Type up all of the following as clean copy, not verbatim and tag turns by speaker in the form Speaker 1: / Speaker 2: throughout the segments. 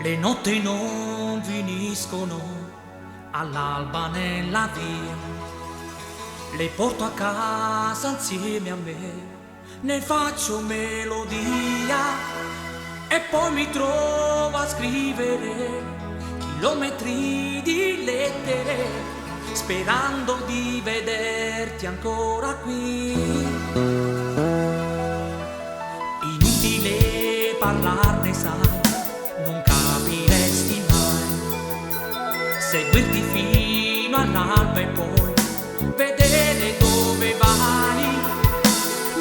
Speaker 1: Le notti non finiscono all'alba nella via, le porto a casa insieme a me, ne faccio melodia e poi mi trovo a scrivere chilometri di lettere, sperando di vederti ancora qui. Inutile parlarne, sai, non capiresti mai, seguirti fino all'alba e poi vedere dove vai.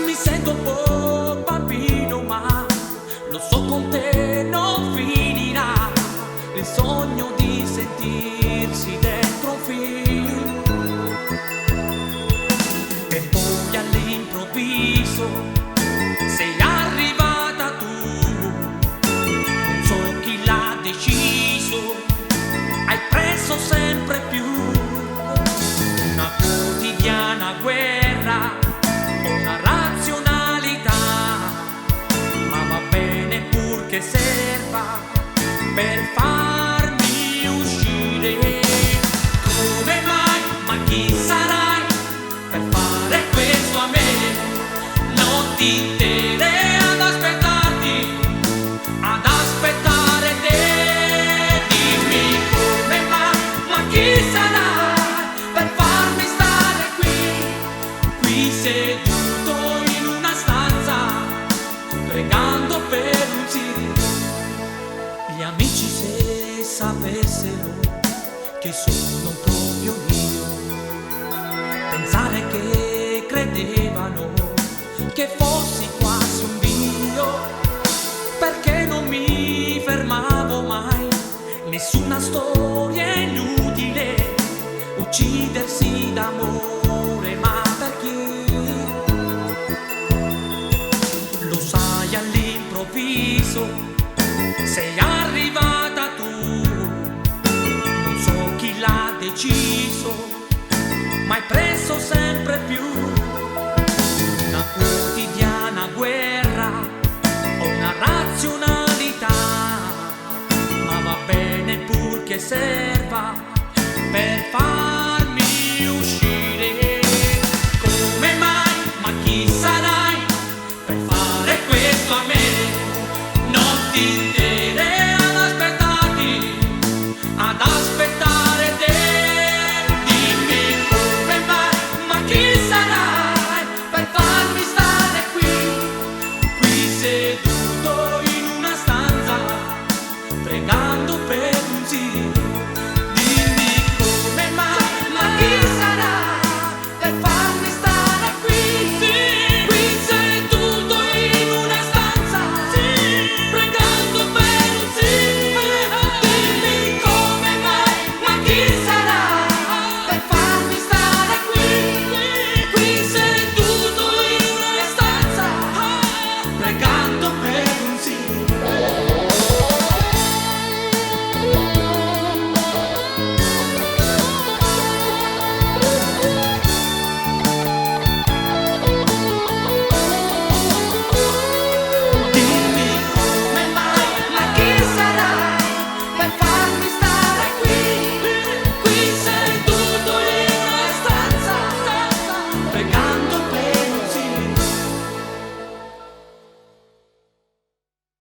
Speaker 1: Mi sento un po' bambino, ma lo so con te non finirà il sogno di sentirsi dentro un film. E poi all'improvviso sei arrivata tu, non so chi l'ha deciso, hai preso sempre più una quotidiana guerra, una razionalità, ma va bene purché serva per farmi uscire. Come mai, ma chi sarai per fare questo a me? Notti intere ad aspettarti, ad aspettare te. Dimmi come mai, ma chi sarai per farmi stare qui seduto in una stanza, pregando per un sì. Gli amici se sapessero che sono proprio io, pensare che credevano che fossi quasi un dio, perché non mi fermavo mai, nessuna storia è inutile, uccidersi d'amore, ma per chi? Lo sai, all'improvviso sei arrivata tu, non so chi l'ha deciso, ma hai preso sempre più una quotidiana guerra, una razionalità, ma va bene purché serva per fare